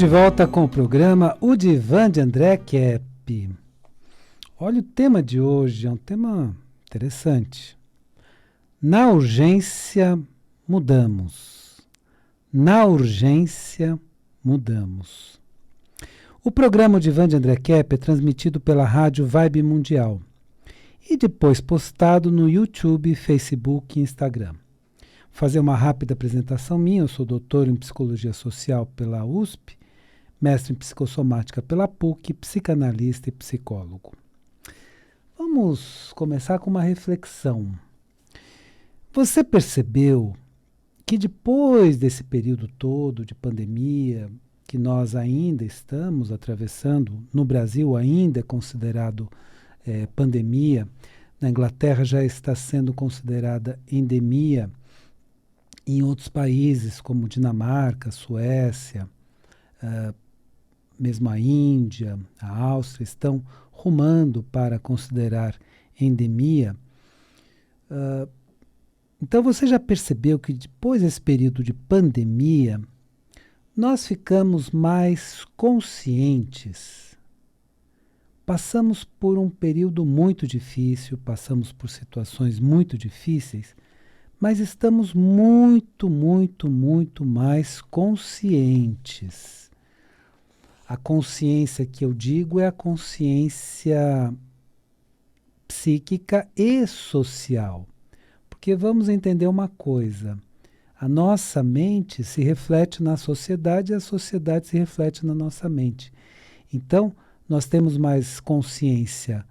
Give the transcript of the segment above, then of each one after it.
de volta com o programa O Divã de André Kepp. Olha, o tema de hoje é um tema interessante. Na urgência, mudamos. Na urgência, mudamos. O programa O Divã de André Kepp é transmitido pela Rádio Vibe Mundial e depois postado no YouTube, Facebook e Instagram. Vou fazer uma rápida apresentação minha. Eu sou doutor em Psicologia Social pela USP, mestre em Psicossomática pela PUC, psicanalista e psicólogo. Vamos começar com uma reflexão. Você percebeu que depois desse período todo de pandemia, que nós ainda estamos atravessando, no Brasil ainda é considerado pandemia, na Inglaterra já está sendo considerada endemia, em outros países como Dinamarca, Suécia, mesmo a Índia, a Áustria, estão rumando para considerar endemia. Então você já percebeu que depois desse período de pandemia, nós ficamos mais conscientes. Passamos por um período muito difícil, passamos por situações muito difíceis, mas estamos muito, muito, muito mais conscientes. A consciência que eu digo é a consciência psíquica e social. Porque vamos entender uma coisa, a nossa mente se reflete na sociedade e a sociedade se reflete na nossa mente. Então, nós temos mais consciência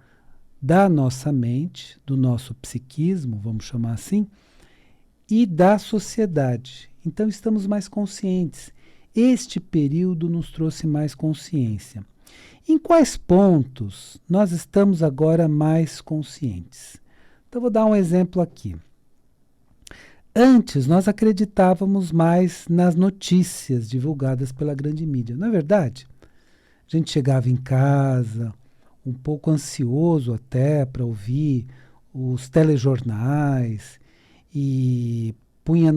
da nossa mente, do nosso psiquismo, vamos chamar assim, e da sociedade. Então, estamos mais conscientes. Este período nos trouxe mais consciência. Em quais pontos nós estamos agora mais conscientes? Então, vou dar um exemplo aqui. Antes, nós acreditávamos mais nas notícias divulgadas pela grande mídia. Não é verdade? A gente chegava em casa, um pouco ansioso até para ouvir os telejornais e punha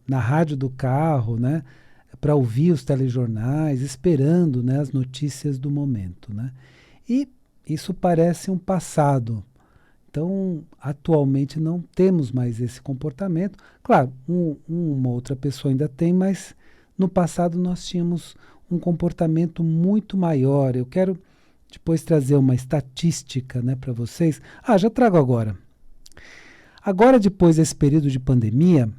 na rádio do carro, né, para ouvir os telejornais, esperando, né, as notícias do momento, né? E isso parece um passado. Então, atualmente não temos mais esse comportamento. Claro, uma outra pessoa ainda tem, mas no passado nós tínhamos um comportamento muito maior. Eu quero depois trazer uma estatística, né, para vocês. Já trago agora. Agora, depois desse período de pandemia,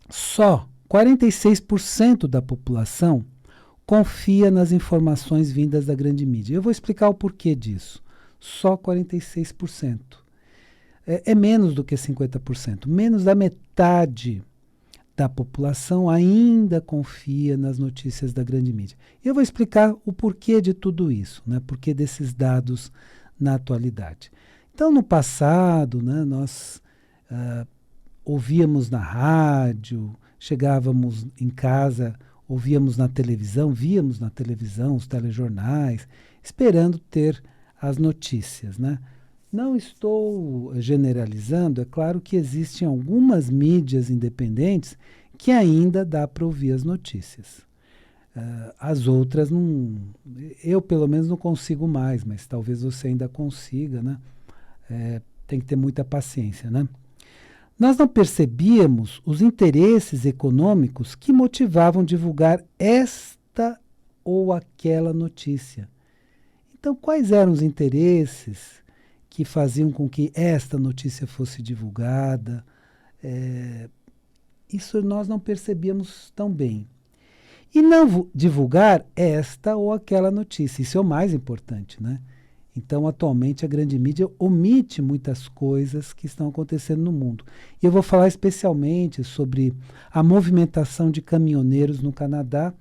só 46% da população confia nas informações vindas da grande mídia. Eu vou explicar o porquê disso. Só 46%. É menos do que 50%. Menos da metade da população ainda confia nas notícias da grande mídia. E eu vou explicar o porquê de tudo isso, né? Porquê desses dados na atualidade. Então, no passado, né, nós ouvíamos na rádio, chegávamos em casa, ouvíamos na televisão, víamos na televisão os telejornais, esperando ter as notícias, né? Não estou generalizando, é claro que existem algumas mídias independentes que ainda dá para ouvir as notícias. As outras não, eu pelo menos não consigo mais, mas talvez você ainda consiga, né? Tem que ter muita paciência, né? Nós não percebíamos os interesses econômicos que motivavam divulgar esta ou aquela notícia. Então, quais eram os interesses que faziam com que esta notícia fosse divulgada? Isso nós não percebíamos tão bem. E não divulgar esta ou aquela notícia, isso é o mais importante, né? Então, atualmente, a grande mídia omite muitas coisas que estão acontecendo no mundo. E eu vou falar especialmente sobre a movimentação de caminhoneiros no Canadá,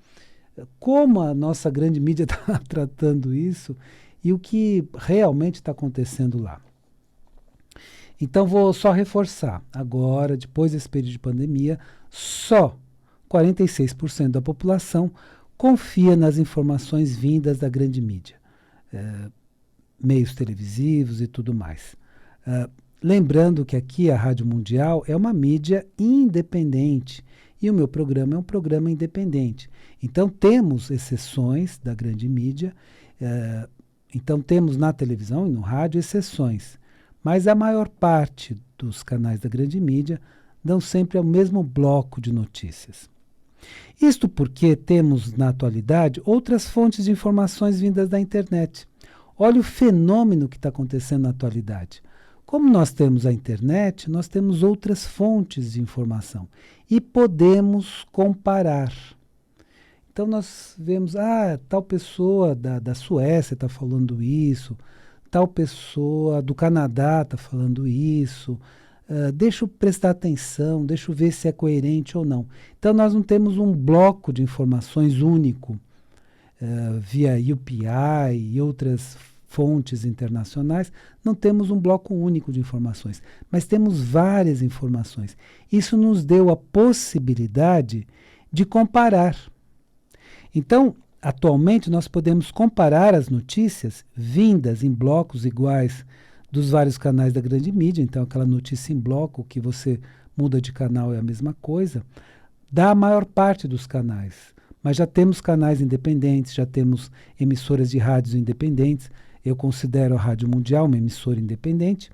como a nossa grande mídia está tratando isso e o que realmente está acontecendo lá. Então, vou só reforçar. Agora, depois desse período de pandemia, só 46% da população confia nas informações vindas da grande mídia. Meios televisivos e tudo mais. Lembrando que aqui a Rádio Mundial é uma mídia independente E o meu programa é um programa independente. Então, temos exceções da grande mídia, então temos na televisão e no rádio exceções. Mas a maior parte dos canais da grande mídia dão sempre o mesmo bloco de notícias. Isto porque temos, na atualidade, outras fontes de informações vindas da internet. Olha o fenômeno que está acontecendo na atualidade. Como nós temos a internet, nós temos outras fontes de informação e podemos comparar. Então nós vemos, tal pessoa da Suécia está falando isso, tal pessoa do Canadá está falando isso, deixa eu prestar atenção, deixa eu ver se é coerente ou não. Então nós não temos um bloco de informações único, via UPI e outras fontes internacionais, não temos um bloco único de informações, mas temos várias informações. Isso nos deu a possibilidade de comparar. Então, atualmente, nós podemos comparar as notícias vindas em blocos iguais dos vários canais da grande mídia, então aquela notícia em bloco que você muda de canal é a mesma coisa, da maior parte dos canais. Mas já temos canais independentes, já temos emissoras de rádios independentes. Eu considero a Rádio Mundial uma emissora independente,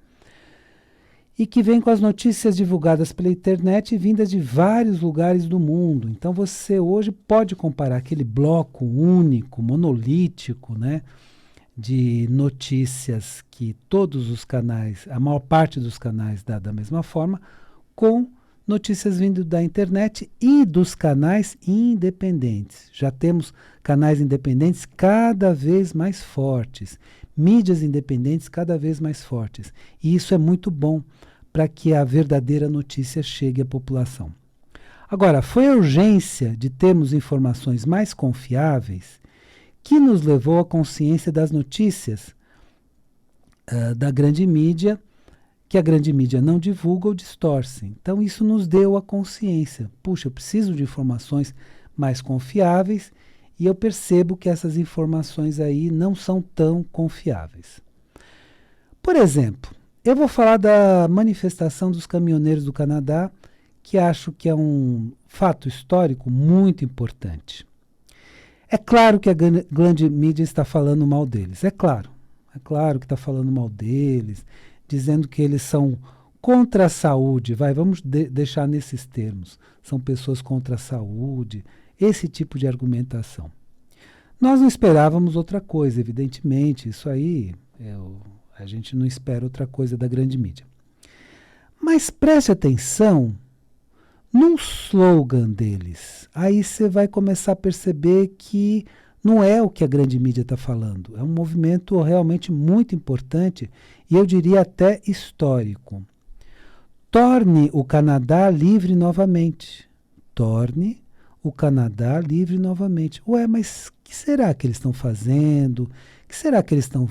e que vem com as notícias divulgadas pela internet e vindas de vários lugares do mundo. Então você hoje pode comparar aquele bloco único, monolítico, né, de notícias que todos os canais, a maior parte dos canais dá da mesma forma, com notícias vindo da internet e dos canais independentes. Já temos canais independentes cada vez mais fortes, mídias independentes cada vez mais fortes. E isso é muito bom para que a verdadeira notícia chegue à população. Agora, foi a urgência de termos informações mais confiáveis que nos levou à consciência das notícias da grande mídia, que a grande mídia não divulga ou distorce. Então isso nos deu a consciência. Puxa, eu preciso de informações mais confiáveis e eu percebo que essas informações aí não são tão confiáveis. Por exemplo, eu vou falar da manifestação dos caminhoneiros do Canadá, que acho que é um fato histórico muito importante. É claro que a grande mídia está falando mal deles, é claro que está falando mal deles, dizendo que eles são contra a saúde, vamos deixar nesses termos, são pessoas contra a saúde, esse tipo de argumentação. Nós não esperávamos outra coisa, evidentemente, isso aí, a gente não espera outra coisa da grande mídia. Mas preste atenção num slogan deles, aí você vai começar a perceber que não é o que a grande mídia está falando, é um movimento realmente muito importante e eu diria até histórico. Torne o Canadá livre novamente. Torne o Canadá livre novamente. Ué, mas o que será que eles estão fazendo? O que será que eles estão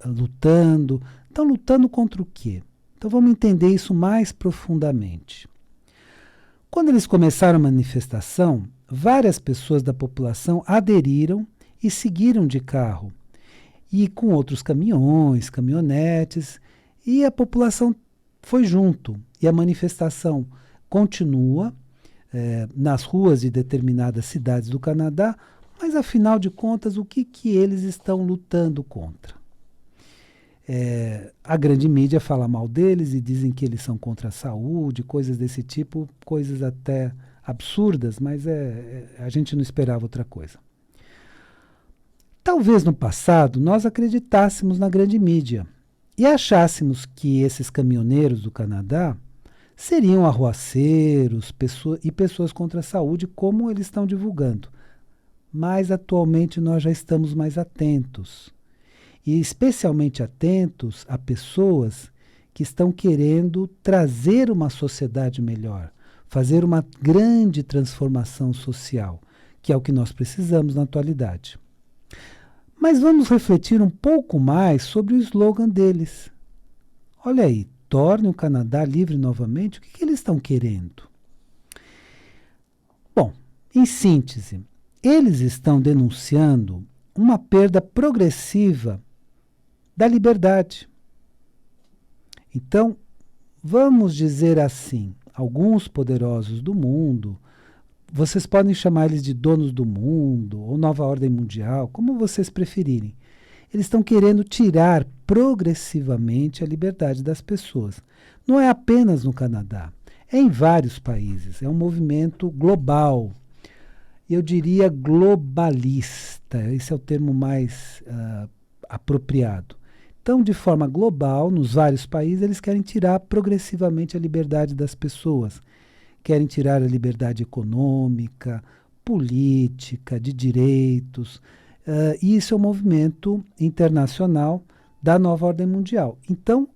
lutando? Estão lutando contra o quê? Então vamos entender isso mais profundamente. Quando eles começaram a manifestação, várias pessoas da população aderiram e seguiram de carro. E com outros caminhões, caminhonetes, e a população foi junto. E a manifestação continua nas ruas de determinadas cidades do Canadá, mas afinal de contas, o que eles estão lutando contra? A grande mídia fala mal deles e dizem que eles são contra a saúde, coisas desse tipo, coisas até absurdas, mas a gente não esperava outra coisa. Talvez no passado nós acreditássemos na grande mídia e achássemos que esses caminhoneiros do Canadá seriam arruaceiros pessoas contra a saúde, como eles estão divulgando. Mas atualmente nós já estamos mais atentos. E especialmente atentos a pessoas que estão querendo trazer uma sociedade melhor, fazer uma grande transformação social, que é o que nós precisamos na atualidade. Mas vamos refletir um pouco mais sobre o slogan deles. Olha aí, torne o Canadá livre novamente, o que eles estão querendo? Bom, em síntese, eles estão denunciando uma perda progressiva da liberdade. Então, vamos dizer assim, alguns poderosos do mundo vocês podem chamar eles de donos do mundo ou nova ordem mundial, como vocês preferirem. Eles estão querendo tirar progressivamente a liberdade das pessoas. Não é apenas no Canadá, é em vários países. É um movimento global. Eu diria globalista. Esse é o termo mais apropriado. Então, de forma global, nos vários países, eles querem tirar progressivamente a liberdade das pessoas. Querem tirar a liberdade econômica, política, de direitos. E isso é um movimento internacional da nova ordem mundial. Então,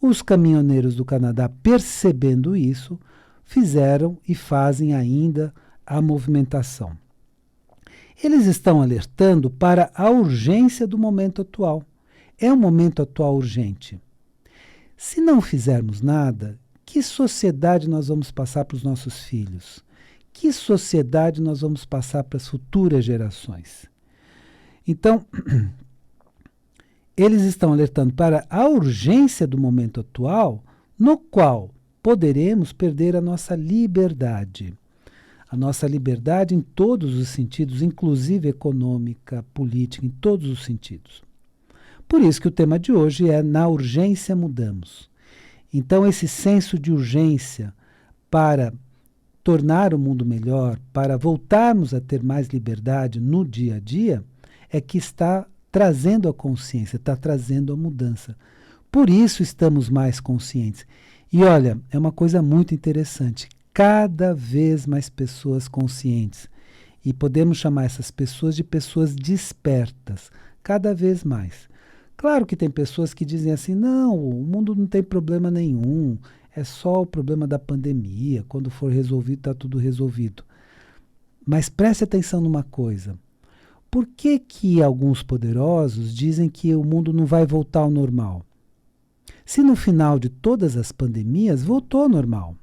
os caminhoneiros do Canadá, percebendo isso, fizeram e fazem ainda a movimentação. Eles estão alertando para a urgência do momento atual. É um momento atual urgente. Se não fizermos nada, que sociedade nós vamos passar para os nossos filhos? Que sociedade nós vamos passar para as futuras gerações? Então, eles estão alertando para a urgência do momento atual, no qual poderemos perder a nossa liberdade. A nossa liberdade em todos os sentidos, inclusive econômica, política, em todos os sentidos. Por isso que o tema de hoje é Na Urgência Mudamos. Então, esse senso de urgência para tornar o mundo melhor, para voltarmos a ter mais liberdade no dia a dia, é que está trazendo a consciência, está trazendo a mudança. Por isso estamos mais conscientes. E olha, é uma coisa muito interessante. Cada vez mais pessoas conscientes. E podemos chamar essas pessoas de pessoas despertas. Cada vez mais. Claro que tem pessoas que dizem assim, não, o mundo não tem problema nenhum. É só o problema da pandemia. Quando for resolvido, está tudo resolvido. Mas preste atenção numa coisa. Por que que alguns poderosos dizem que o mundo não vai voltar ao normal? Se no final de todas as pandemias voltou ao normal.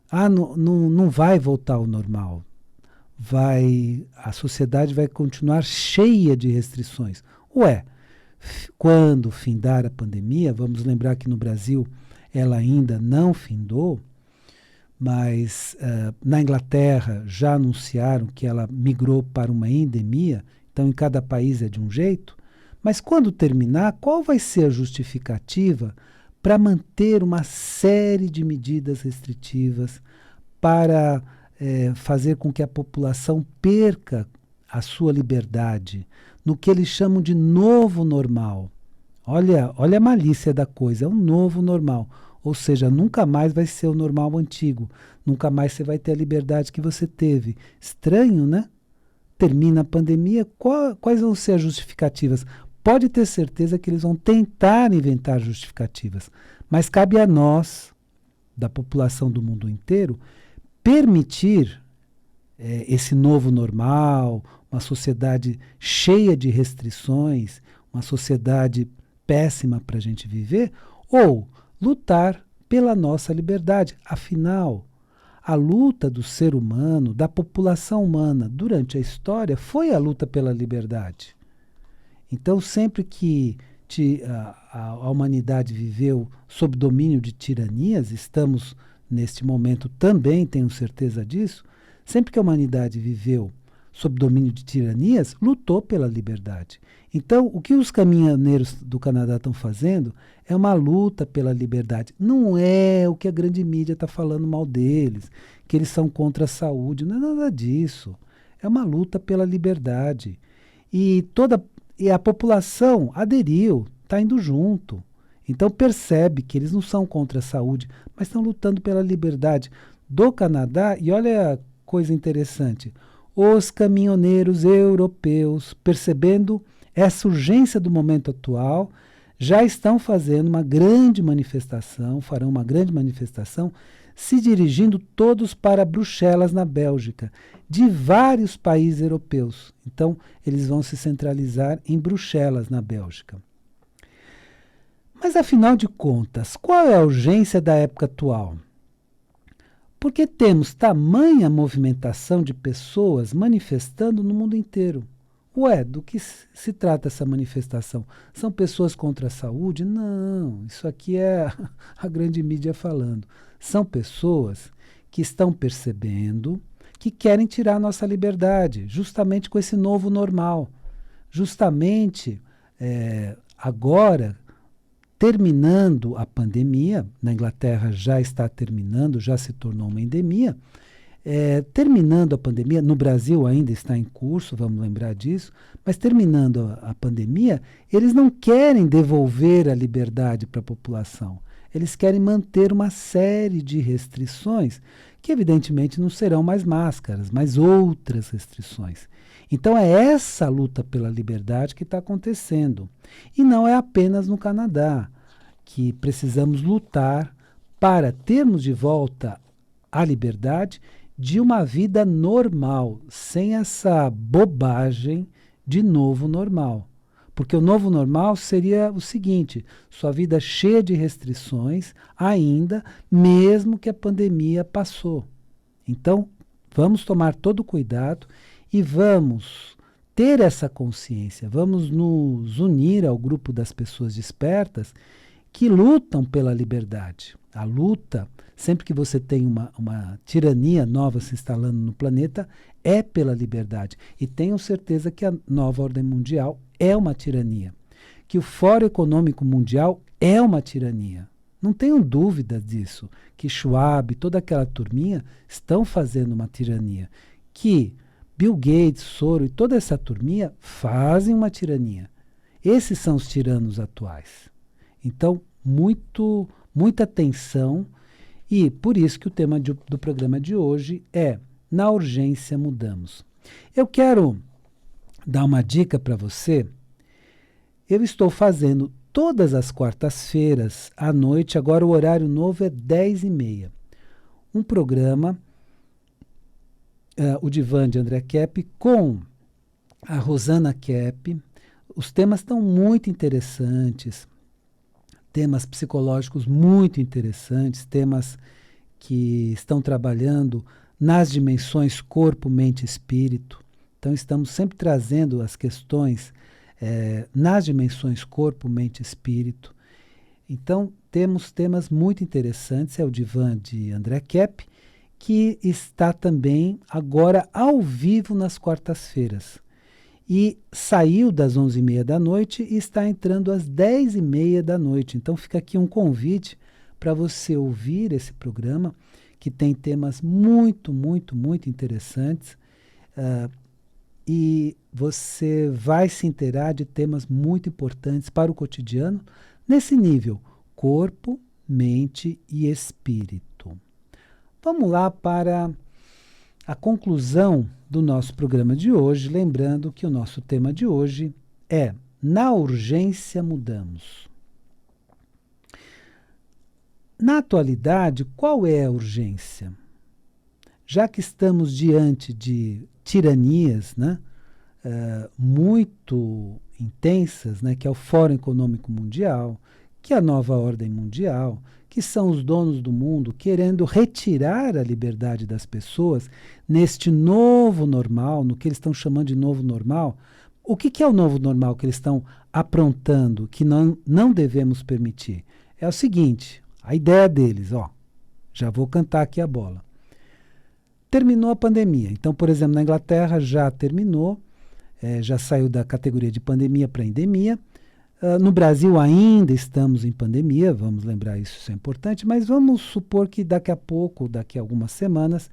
Não vai voltar ao normal. A sociedade vai continuar cheia de restrições. Ué, quando findar a pandemia, vamos lembrar que no Brasil ela ainda não findou, mas na Inglaterra já anunciaram que ela migrou para uma endemia, então em cada país é de um jeito. Mas quando terminar, qual vai ser a justificativa para manter uma série de medidas restritivas para fazer com que a população perca a sua liberdade, no que eles chamam de novo normal? Olha a malícia da coisa, é um novo normal. Ou seja, nunca mais vai ser o normal antigo. Nunca mais você vai ter a liberdade que você teve. Estranho, né? Termina a pandemia, quais vão ser as justificativas? Pode ter certeza que eles vão tentar inventar justificativas. Mas cabe a nós, da população do mundo inteiro, permitir esse novo normal, uma sociedade cheia de restrições, uma sociedade péssima para a gente viver, ou lutar pela nossa liberdade. Afinal, a luta do ser humano, da população humana, durante a história, foi a luta pela liberdade. Então, sempre que a humanidade viveu sob domínio de tiranias, estamos neste momento também, tenho certeza disso, sempre que a humanidade viveu sob domínio de tiranias, lutou pela liberdade. Então, o que os caminhoneiros do Canadá estão fazendo é uma luta pela liberdade. Não é o que a grande mídia está falando mal deles, que eles são contra a saúde. Não é nada disso. É uma luta pela liberdade. E a população aderiu, está indo junto. Então, percebe que eles não são contra a saúde, mas estão lutando pela liberdade do Canadá. E olha a coisa interessante. Os caminhoneiros europeus, percebendo essa urgência do momento atual, já estão fazendo uma grande manifestação, farão uma grande manifestação, se dirigindo todos para Bruxelas, na Bélgica, de vários países europeus. Então, eles vão se centralizar em Bruxelas, na Bélgica. Mas, afinal de contas, qual é a urgência da época atual? Porque temos tamanha movimentação de pessoas manifestando no mundo inteiro. Ué, do que se trata essa manifestação? São pessoas contra a saúde? Não, isso aqui é a grande mídia falando. São pessoas que estão percebendo que querem tirar a nossa liberdade, justamente com esse novo normal. Justamente agora, terminando a pandemia, na Inglaterra já está terminando, já se tornou uma endemia. Terminando a pandemia, no Brasil ainda está em curso, vamos lembrar disso, mas terminando a pandemia, eles não querem devolver a liberdade para a população. Eles querem manter uma série de restrições, que evidentemente não serão mais máscaras, mas outras restrições. Então é essa luta pela liberdade que está acontecendo. E não é apenas no Canadá que precisamos lutar para termos de volta a liberdade de uma vida normal, sem essa bobagem de novo normal. Porque o novo normal seria o seguinte: sua vida cheia de restrições, ainda, mesmo que a pandemia passou. Então, vamos tomar todo o cuidado e vamos ter essa consciência, vamos nos unir ao grupo das pessoas despertas que lutam pela liberdade. A luta, sempre que você tem uma tirania nova se instalando no planeta, é pela liberdade. E tenho certeza que a nova ordem mundial é uma tirania. Que o Fórum Econômico Mundial é uma tirania. Não tenham dúvida disso. Que Schwab, toda aquela turminha, estão fazendo uma tirania. Que Bill Gates, Soros e toda essa turminha fazem uma tirania. Esses são os tiranos atuais. Então, muita atenção, e por isso que o tema do programa de hoje é Na Urgência Mudamos. Eu quero dar uma dica para você. Eu estou fazendo todas as quartas-feiras à noite, agora o horário novo é 10h30. Um programa, o Divã de André Kepp, com a Rosana Kepp. Os temas estão muito interessantes. Temas psicológicos muito interessantes, temas que estão trabalhando nas dimensões corpo, mente e espírito. Então, estamos sempre trazendo as questões nas dimensões corpo, mente e espírito. Então, temos temas muito interessantes. É o Divã de André Kepp, que está também agora ao vivo nas quartas-feiras. E saiu das 11h30 da noite e está entrando às 10h30 da noite. Então fica aqui um convite para você ouvir esse programa, que tem temas muito, muito, muito interessantes. E você vai se inteirar de temas muito importantes para o cotidiano, nesse nível corpo, mente e espírito. Vamos lá para a conclusão do nosso programa de hoje, lembrando que o nosso tema de hoje é Na Urgência Mudamos. Na atualidade, qual é a urgência? Já que estamos diante de tiranias, né, muito intensas, né, que é o Fórum Econômico Mundial, que é a nova ordem mundial, que são os donos do mundo querendo retirar a liberdade das pessoas neste novo normal, no que eles estão chamando de novo normal. O que é o novo normal que eles estão aprontando, que não devemos permitir? É o seguinte, a ideia deles, já vou cantar aqui a bola. Terminou a pandemia. Então, por exemplo, na Inglaterra já terminou, já saiu da categoria de pandemia para endemia. No Brasil ainda estamos em pandemia, vamos lembrar isso é importante, mas vamos supor que daqui a pouco, daqui a algumas semanas,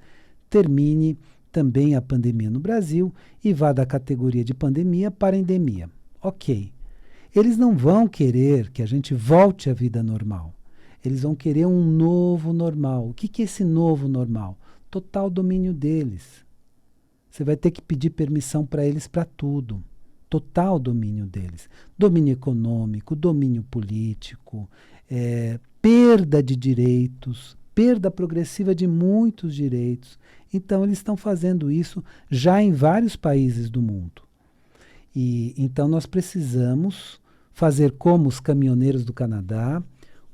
termine também a pandemia no Brasil e vá da categoria de pandemia para endemia. Ok. Eles não vão querer que a gente volte à vida normal. Eles vão querer um novo normal. O que é esse novo normal? Total domínio deles. Você vai ter que pedir permissão para eles para tudo. Total domínio deles. Domínio econômico, domínio político, perda de direitos, perda progressiva de muitos direitos. Então, eles estão fazendo isso já em vários países do mundo. E então, nós precisamos fazer como os caminhoneiros do Canadá,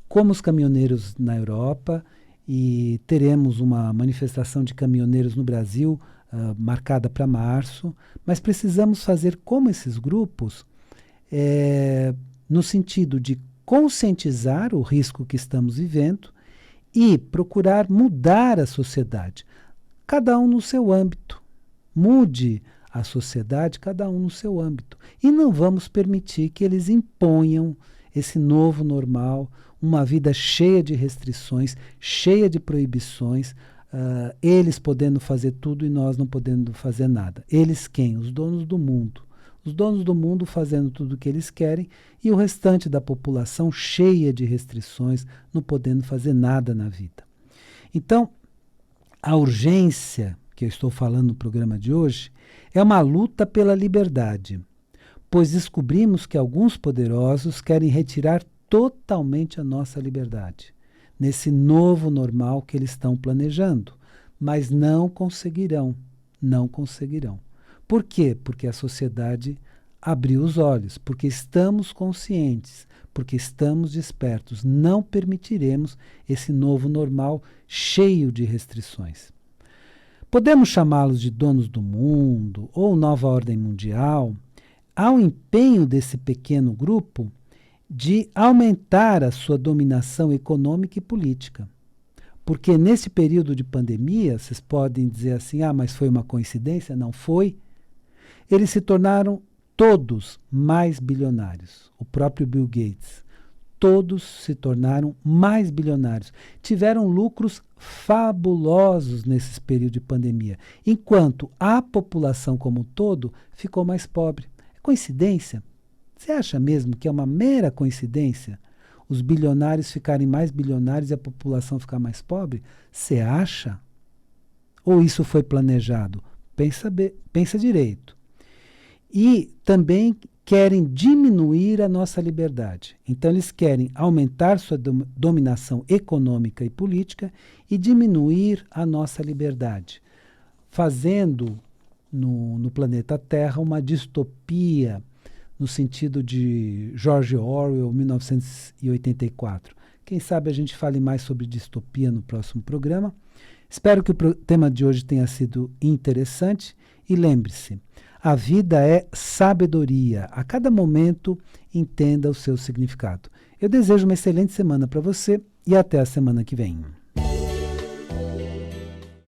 como os caminhoneiros na Europa, e teremos uma manifestação de caminhoneiros no Brasil marcada para março, mas precisamos fazer como esses grupos, no sentido de conscientizar o risco que estamos vivendo e procurar mudar a sociedade. cada um no seu âmbito. Mude a sociedade, cada um no seu âmbito. E não vamos permitir que eles imponham esse novo normal, uma vida cheia de restrições, cheia de proibições, eles podendo fazer tudo e nós não podendo fazer nada. Eles quem? Os donos do mundo. Os donos do mundo fazendo tudo o que eles querem e o restante da população cheia de restrições, não podendo fazer nada na vida. Então, a urgência que eu estou falando no programa de hoje é uma luta pela liberdade, pois descobrimos que alguns poderosos querem retirar totalmente a nossa liberdade, nesse novo normal que eles estão planejando, mas não conseguirão, não conseguirão. Por quê? Porque a sociedade abriu os olhos, porque estamos conscientes, porque estamos despertos. Não permitiremos esse novo normal cheio de restrições. Podemos chamá-los de donos do mundo ou nova ordem mundial. Há um empenho desse pequeno grupo de aumentar a sua dominação econômica e política. Porque nesse período de pandemia, vocês podem dizer assim, mas foi uma coincidência? Não foi. Eles se tornaram todos mais bilionários. O próprio Bill Gates. Todos se tornaram mais bilionários. Tiveram lucros fabulosos nesse período de pandemia, enquanto a população como um todo ficou mais pobre. É coincidência? Você acha mesmo que é uma mera coincidência os bilionários ficarem mais bilionários e a população ficar mais pobre? Você acha? Ou isso foi planejado? Pensa direito. E também querem diminuir a nossa liberdade. Então, eles querem aumentar sua dominação econômica e política e diminuir a nossa liberdade, fazendo no planeta Terra uma distopia, no sentido de George Orwell, 1984. Quem sabe a gente fale mais sobre distopia no próximo programa. Espero que o tema de hoje tenha sido interessante e lembre-se, a vida é sabedoria. A cada momento, entenda o seu significado. Eu desejo uma excelente semana para você e até a semana que vem.